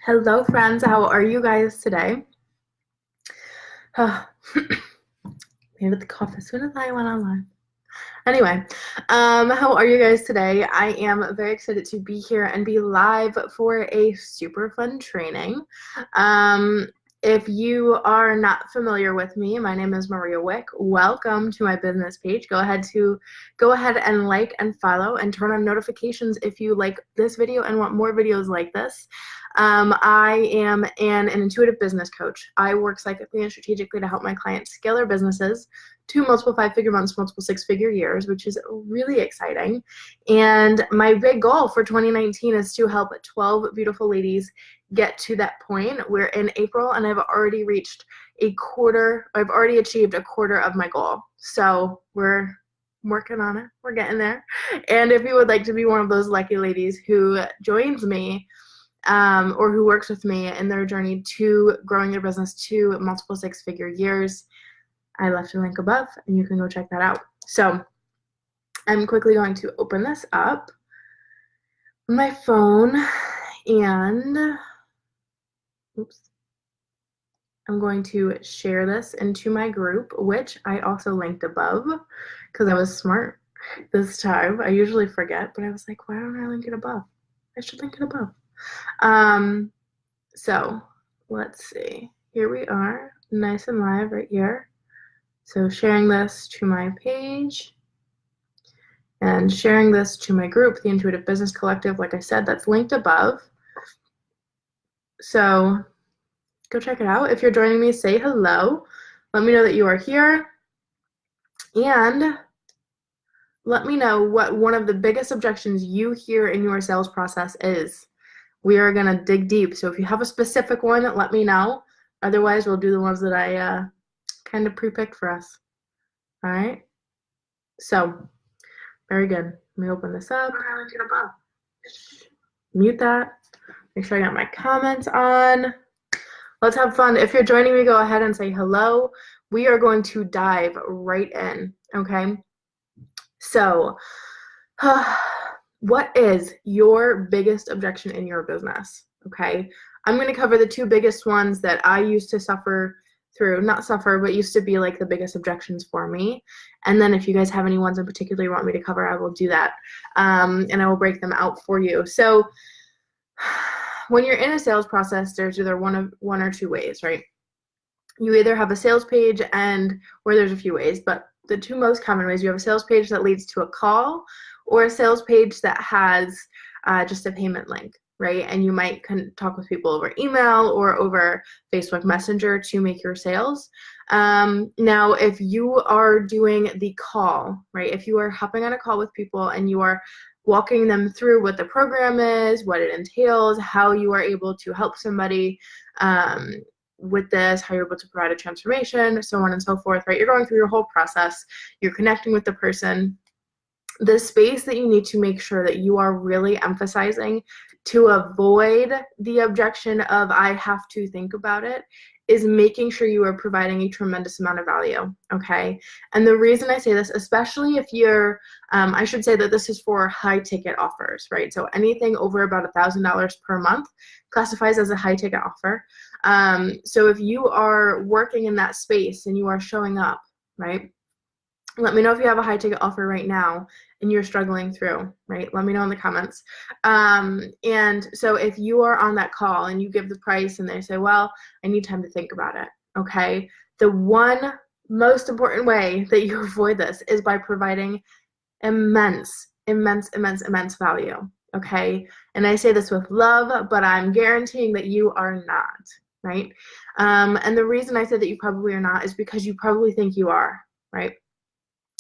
Hello, friends. How are you guys today? Made it the cough as soon as I went online. Anyway, how are you guys today? I am very excited to be here and be live for a super fun training. If you are not familiar with me, my name is Maria Wick. Welcome to my business page. Go ahead and like and follow and turn on notifications if you like this video and want more videos like this. I am an intuitive business coach. I work psychically and strategically to help my clients scale their businesses to multiple 5-figure months, multiple 6-figure years, which is really exciting. And my big goal for 2019 is to help 12 beautiful ladies get to that point. We're in April and I've already achieved a quarter of my goal. So we're working on it. We're getting there. And if you would like to be one of those lucky ladies who joins me, or who works with me in their journey to growing their business to multiple 6-figure years, I left a link above and you can go check that out. So I'm quickly going to open this up on my phone and I'm going to share this into my group, which I also linked above because I was smart this time. I usually forget, but I was like, why don't I link it above? I should link it above. So let's see, here we are, nice and live right here. So sharing this to my page and sharing this to my group, the Intuitive Business Collective, like I said, that's linked above. So go check it out. If you're joining me, say hello. Let me know that you are here. And let me know what one of the biggest objections you hear in your sales process is. We are going to dig deep. So if you have a specific one, let me know. Otherwise, we'll do the ones that I kind of pre-picked for us. All right? So, very good. Let me open this up. Mute that. Make sure I got my comments on. Let's have fun. If you're joining me, go ahead and say hello. We are going to dive right in, okay? So, what is your biggest objection in your business? Okay, I'm going to cover the two biggest ones that I used to suffer through, not suffer, but used to be like the biggest objections for me. And then if you guys have any ones in particular you want me to cover, I will do that. And I will break them out for you. So when you're in a sales process, there's either one or two ways, right? You either have a sales page or there's a few ways, but the two most common ways, you have a sales page that leads to a call or a sales page that has just a payment link, right? And you might talk with people over email or over Facebook Messenger to make your sales. Now, if you are doing the call, right? If you are hopping on a call with people and you are walking them through what the program is, what it entails, how you are able to help somebody with this, how you're able to provide a transformation, so on and so forth, right? You're going through your whole process. You're connecting with the person. The space that you need to make sure that you are really emphasizing to avoid the objection of I have to think about it is making sure you are providing a tremendous amount of value, okay? And the reason I say this, especially if you're, I should say that this is for high ticket offers, right? So anything over about $1,000 per month classifies as a high ticket offer. So if you are working in that space and you are showing up, right? Let me know if you have a high ticket offer right now and you're struggling through, right? Let me know in the comments. And so if you are on that call and you give the price and they say, well, I need time to think about it, okay? The one most important way that you avoid this is by providing immense value, okay? And I say this with love, but I'm guaranteeing that you are not, right? And the reason I say that you probably are not is because you probably think you are, right?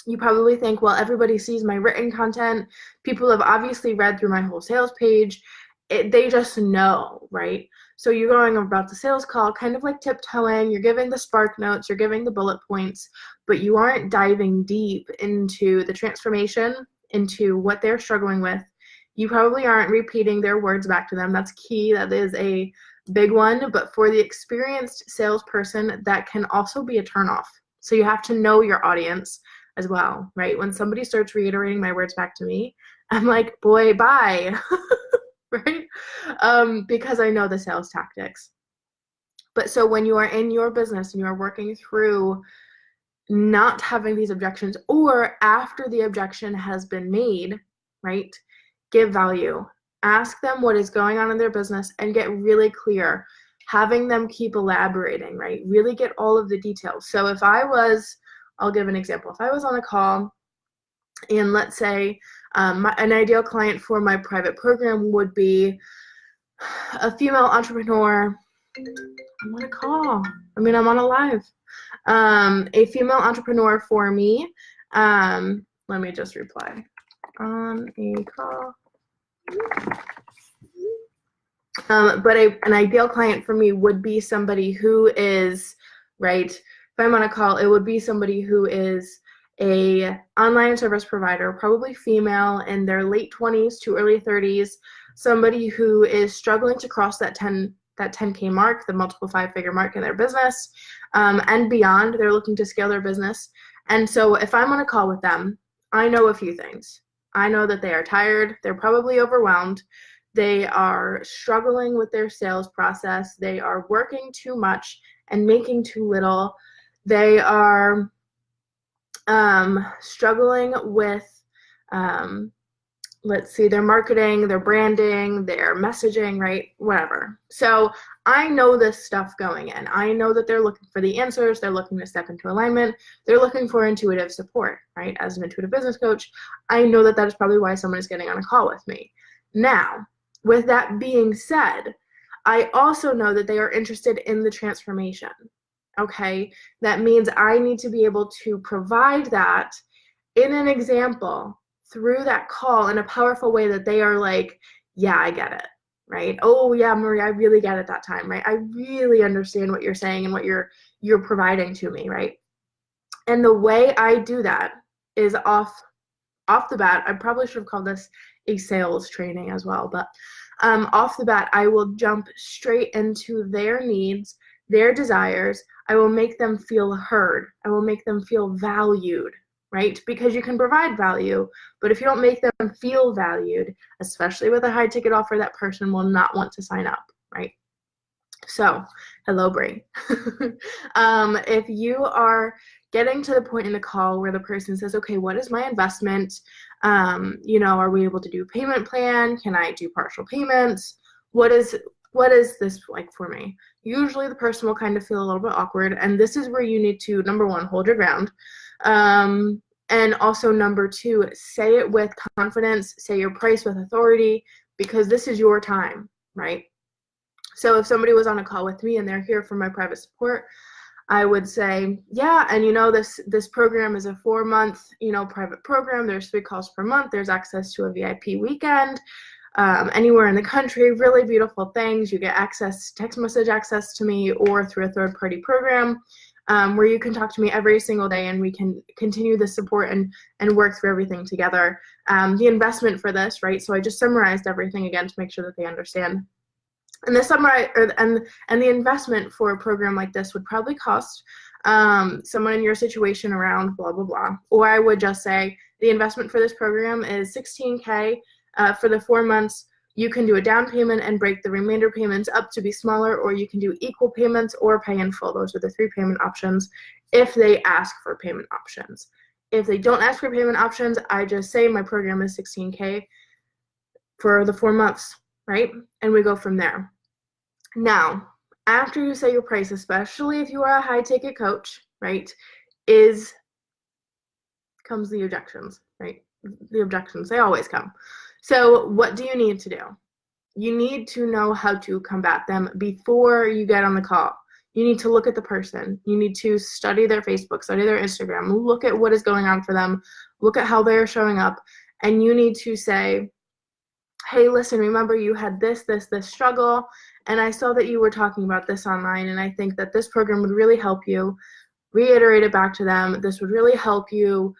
You probably think, well, everybody sees my written content. People have obviously read through my whole sales page. They just know, right? So you're going about the sales call kind of like tiptoeing. You're giving the spark notes. You're giving the bullet points, but you aren't diving deep into the transformation, into what they're struggling with. You probably aren't repeating their words back to them. That's key. That is a big one. But for the experienced salesperson, that can also be a turnoff. So you have to know your audience as well, right? When somebody starts reiterating my words back to me, I'm like, boy, bye, right? because I know the sales tactics. But so when you are in your business and you are working through not having these objections, or after the objection has been made, right, give value. Ask them what is going on in their business and get really clear. Having them keep elaborating, right? Really get all of the details. So if I'll give an example. If I was on a call and let's say an ideal client for my private program would be a female entrepreneur. I'm on a call. I'm on a live. A female entrepreneur for me. Let me just reply. On a call. But an ideal client for me would be somebody who is, right, if I'm on a call, it would be somebody who is a online service provider, probably female in their late 20s to early 30s, somebody who is struggling to cross that 10K mark, the multiple 5-figure mark in their business, and beyond. They're looking to scale their business. And so if I'm on a call with them, I know a few things. I know that they are tired. They're probably overwhelmed. They are struggling with their sales process. They are working too much and making too little. They are struggling with, their marketing, their branding, their messaging, right? Whatever. So I know this stuff going in. I know that they're looking for the answers. They're looking to step into alignment. They're looking for intuitive support, right? As an intuitive business coach, I know that is probably why someone is getting on a call with me. Now, with that being said, I also know that they are interested in the transformation, okay? That means I need to be able to provide that in an example through that call in a powerful way that they are like, yeah, I get it, right? Oh yeah, Marie, I really get it that time, right? I really understand what you're saying and what you're providing to me, right? And the way I do that is off the bat. I probably should have called this a sales training as well, but off the bat, I will jump straight into their needs, their desires. I will make them feel heard. I will make them feel valued, right? Because you can provide value, but if you don't make them feel valued, especially with a high ticket offer, that person will not want to sign up, right? So, hello, Brie. If you are getting to the point in the call where the person says, okay, what is my investment? Are we able to do payment plan? Can I do partial payments? What is this like for me? Usually the person will kind of feel a little bit awkward, and this is where you need to, number one, hold your ground. And also number two, say it with confidence, say your price with authority, because this is your time, right? So if somebody was on a call with me and they're here for my private support, I would say, yeah, and this program is a 4-month, private program. There's 3 calls per month. There's access to a VIP weekend, anywhere in the country, really beautiful things. You get text message access to me, or through a third-party program, where you can talk to me every single day and we can continue the support and work through everything together. The investment for this, right? So I just summarized everything again to make sure that they understand. And the investment for a program like this would probably cost someone in your situation around blah, blah, blah. Or I would just say the investment for this program is $16K for the 4 months. You can do a down payment and break the remainder payments up to be smaller, or you can do equal payments or pay in full. Those are the 3 payment options if they ask for payment options. If they don't ask for payment options, I just say my program is $16K for the 4 months, right? And we go from there. Now, after you say your price, especially if you are a high ticket coach, right, comes the objections, right? The objections, they always come. So what do you need to do? You need to know how to combat them before you get on the call. You need to look at the person. You need to study their Facebook, study their Instagram, look at what is going on for them, look at how they're showing up, and you need to say, hey, listen, remember you had this struggle, and I saw that you were talking about this online, and I think that this program would really help you. Reiterate it back to them. This would really help you,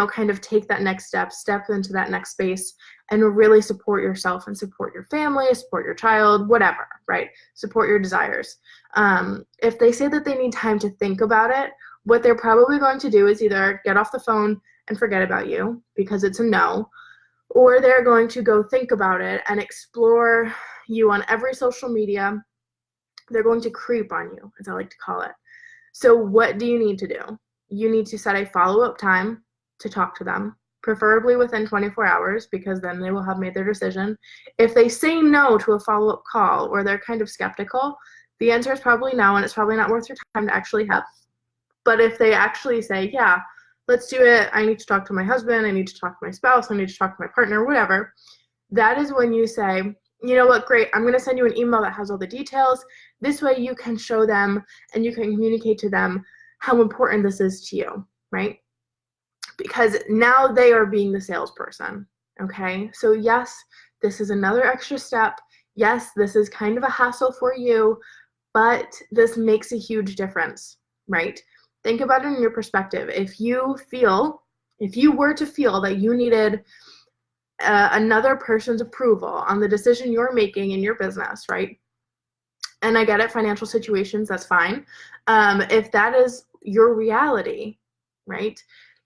kind of take that next step into that next space, and really support yourself and support your family, support your child, whatever, right? Support your desires. If they say that they need time to think about it, what they're probably going to do is either get off the phone and forget about you because it's a no, or they're going to go think about it and explore you on every social media. They're going to creep on you, as I like to call it. So what do you need to do? You need to set a follow-up time to talk to them, preferably within 24 hours, because then they will have made their decision. If they say no to a follow-up call, or they're kind of skeptical, the answer is probably no, and it's probably not worth your time to actually have. But if they actually say, yeah, let's do it, I need to talk to my husband, I need to talk to my spouse, I need to talk to my partner, whatever, that is when you say, you know what, great, I'm going to send you an email that has all the details. This way you can show them and you can communicate to them how important this is to you, right? Because now they are being the salesperson, okay? So yes, this is another extra step. Yes, this is kind of a hassle for you, but this makes a huge difference, right? Think about it in your perspective. If you were to feel that you needed another person's approval on the decision you're making in your business, right? And I get it, financial situations, that's fine. If that is your reality, right,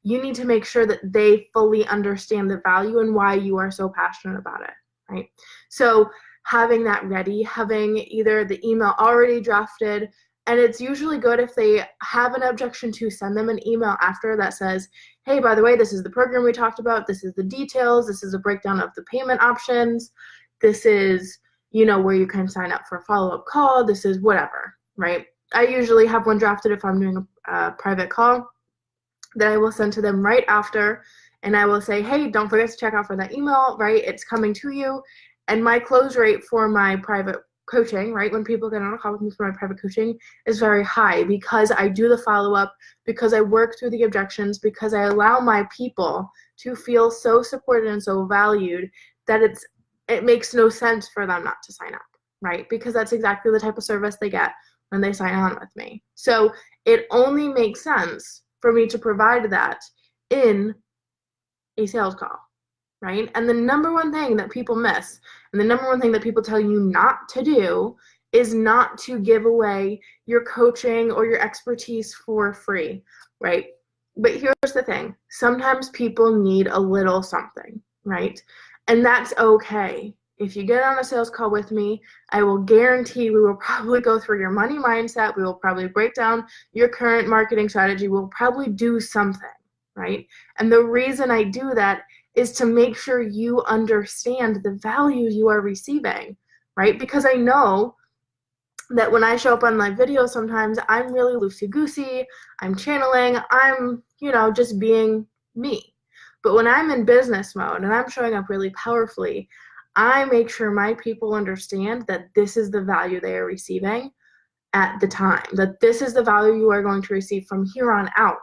you need to make sure that they fully understand the value and why you are so passionate about it, right? So having that ready, having either the email already drafted, and it's usually good if they have an objection to send them an email after that says, hey, by the way, this is the program we talked about, this is the details, this is a breakdown of the payment options, this is, you know, where you can sign up for a follow-up call, this is whatever, right? I usually have one drafted if I'm doing a private call that I will send to them right after, and I will say, hey, don't forget to check out for that email, right? It's coming to you. And my close rate for my private coaching, right, when people get on a call with me for my private coaching, is very high because I do the follow-up, because I work through the objections, because I allow my people to feel so supported and so valued that it makes no sense for them not to sign up, right? Because that's exactly the type of service they get when they sign on with me. So it only makes sense for me to provide that in a sales call, right? And the number one thing that people miss, and the number one thing that people tell you not to do, is not to give away your coaching or your expertise for free, right? But here's the thing. Sometimes people need a little something, right? And that's okay. If you get on a sales call with me, I will guarantee we will probably go through your money mindset. We will probably break down your current marketing strategy. We'll probably do something, right? And the reason I do that is to make sure you understand the value you are receiving, right? Because I know that when I show up on my videos, sometimes I'm really loosey-goosey, I'm channeling, I'm, just being me. But when I'm in business mode and I'm showing up really powerfully, I make sure my people understand that this is the value they are receiving at the time, that this is the value you are going to receive from here on out,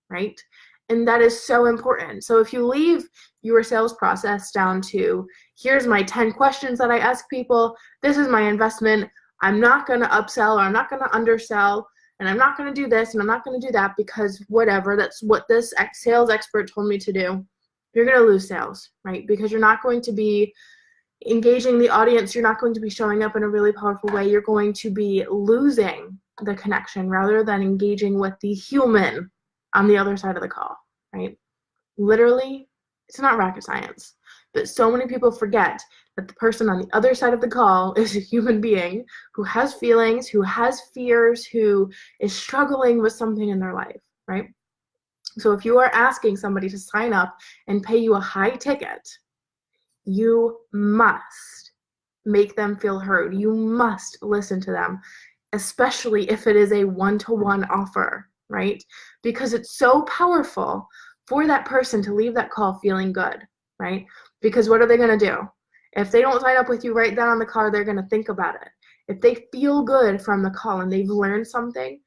right? And that is so important. So if you leave your sales process down to, here's my 10 questions that I ask people, this is my investment, I'm not going to upsell or I'm not going to undersell, and I'm not going to do this and I'm not going to do that because whatever, that's what this sales expert told me to do, you're going to lose sales, right? Because you're not going to be engaging the audience, you're not going to be showing up in a really powerful way, you're going to be losing the connection rather than engaging with the human on the other side of the call, right? Literally, it's not rocket science, but so many people forget that the person on the other side of the call is a human being who has feelings, who has fears, who is struggling with something in their life, right? So if you are asking somebody to sign up and pay you a high ticket, you must make them feel heard. You must listen to them, especially if it is a one-to-one offer, right? Because it's so powerful for that person to leave that call feeling good, right? Because what are they going to do? If they don't sign up with you right then on the call, they're going to think about it. If they feel good from the call and they've learned something,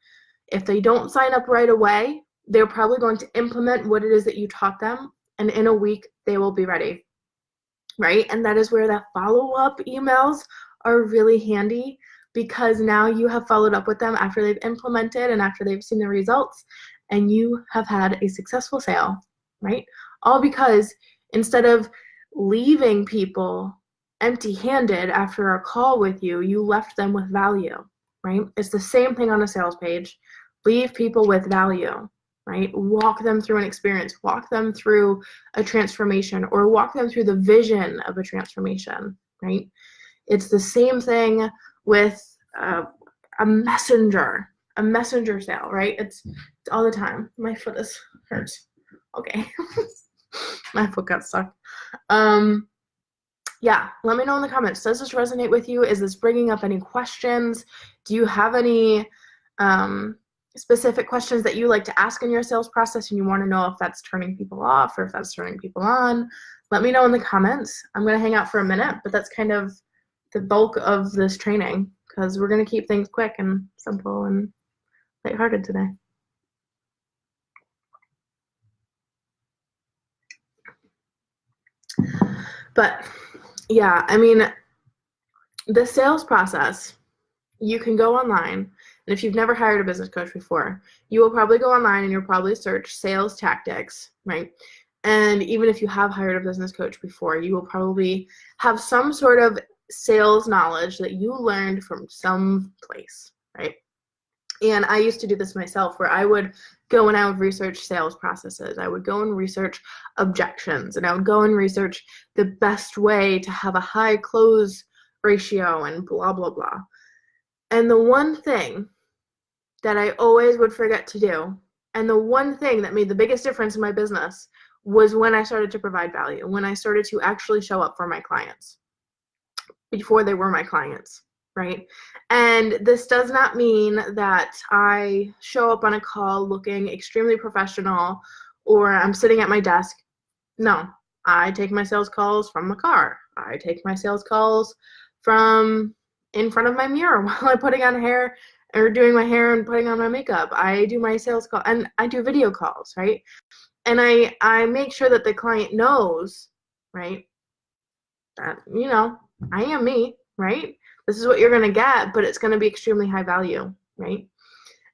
if they don't sign up right away, they're probably going to implement what it is that you taught them, and in a week, they will be ready, right? And that is where that follow-up emails are really handy, because now you have followed up with them after they've implemented and after they've seen the results, and you have had a successful sale, right? All because instead of leaving people empty-handed after a call with you, you left them with value, right? It's the same thing on a sales page. Leave people with value, right? Walk them through an experience, walk them through a transformation, or walk them through the vision of a transformation, right? It's the same thing with a messenger sale, right? It's all the time. My foot hurts. Okay. My foot got stuck. Yeah, let me know in the comments. Does this resonate with you? Is this bringing up any questions? Do you have any specific questions that you like to ask in your sales process and you want to know if that's turning people off or if that's turning people on? Let me know in the comments. I'm going to hang out for a minute, but that's kind of the bulk of this training because we're going to keep things quick and simple and lighthearted today. But yeah, I mean, the sales process, you can go online, and if you've never hired a business coach before, you will probably go online and you'll probably search sales tactics, right? And even if you have hired a business coach before, you will probably have some sort of sales knowledge that you learned from some place, right? And I used to do this myself where I would go and I would research sales processes. I would go and research objections, and I would go and research the best way to have a high close ratio and blah, blah, blah. And the one thing that I always would forget to do, and the one thing that made the biggest difference in my business was when I started to provide value, when I started to actually show up for my clients before they were my clients, right? And this does not mean that I show up on a call looking extremely professional or I'm sitting at my desk. No, I take my sales calls from the car. I take my sales calls from in front of my mirror while I'm putting on hair or doing my hair and putting on my makeup. I do my sales call and I do video calls, right? And I make sure that the client knows, right, that, you know, I am me, right? This is what you're going to get, but it's going to be extremely high value, right?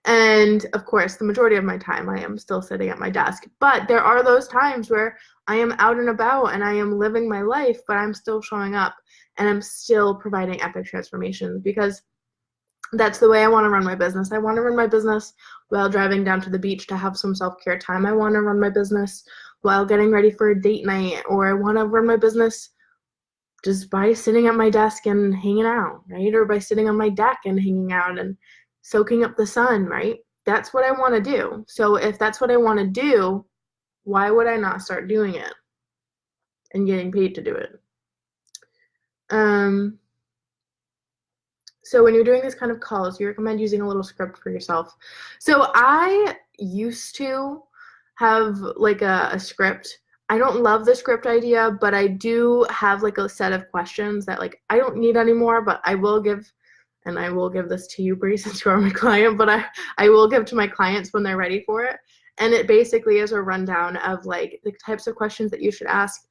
And of course, the majority of my time I am still sitting at my desk, but there are those times where I am out and about and I am living my life, but I'm still showing up and I'm still providing epic transformations because that's the way I want to run my business. I want to run my business while driving down to the beach to have some self-care time. I want to run my business while getting ready for a date night, or I want to run my business just by sitting at my desk and hanging out, right? Or by sitting on my deck and hanging out and soaking up the sun, right? That's what I want to do. So if that's what I want to do, why would I not start doing it and getting paid to do it? So when you're doing this kind of calls, you recommend using a little script for yourself. So I used to have like a script. I don't love the script idea, but I do have like a set of questions that like I don't need anymore, but I will give, and I will give this to you, Bree, since you are my client, but I will give to my clients when they're ready for it. And it basically is a rundown of like the types of questions that you should ask,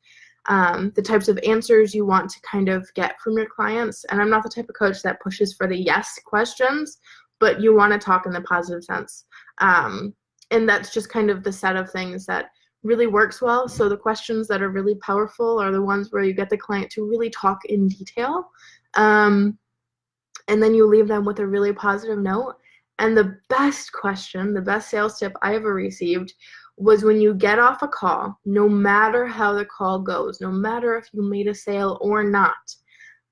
the types of answers you want to kind of get from your clients. And I'm not the type of coach that pushes for the yes questions, but you want to talk in the positive sense. And that's just kind of the set of things that really works well. So the questions that are really powerful are the ones where you get the client to really talk in detail. And then you leave them with a really positive note. And the best question, the best sales tip I ever received was when you get off a call, no matter how the call goes, no matter if you made a sale or not,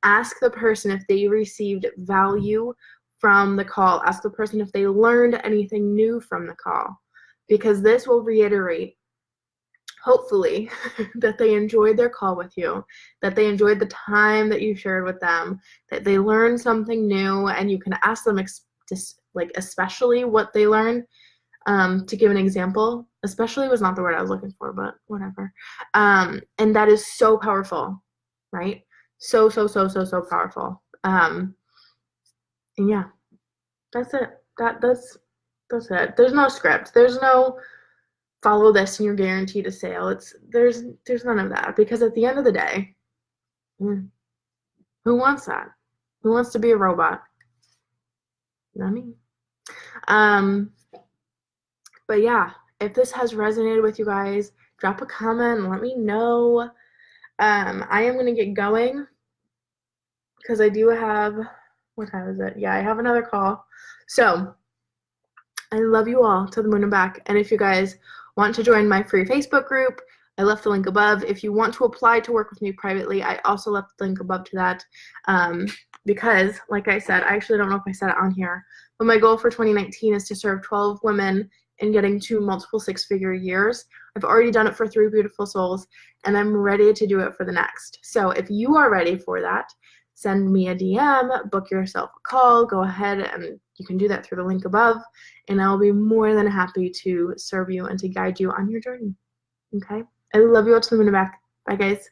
ask the person if they received value from the call. Ask the person if they learned anything new from the call, because this will reiterate, hopefully, that they enjoyed their call with you, that they enjoyed the time that you shared with them, that they learned something new, and you can ask them especially what they learned. To give an example, especially was not the word I was looking for, but whatever. And that is so powerful, right? So powerful. And yeah, that's it. That's it. There's no script. There's no follow this and you're guaranteed a sale. There's none of that, because at the end of the day, who wants that? Who wants to be a robot? Not me. But yeah, if this has resonated with you guys, drop a comment and let me know. I am going to get going because I do have, what time is it? Yeah, I have another call. So I love you all to the moon and back. And if you guys want to join my free Facebook group, I left the link above. If you want to apply to work with me privately, I also left the link above to that. Because, like I said, I actually don't know if I said it on here, but my goal for 2019 is to serve 12 women in getting to multiple six-figure years. I've already done it for 3 beautiful souls, and I'm ready to do it for the next. So if you are ready for that, send me a DM, book yourself a call, go ahead, and you can do that through the link above, and I'll be more than happy to serve you and to guide you on your journey. Okay? I love you all to the moon and back. Bye, guys.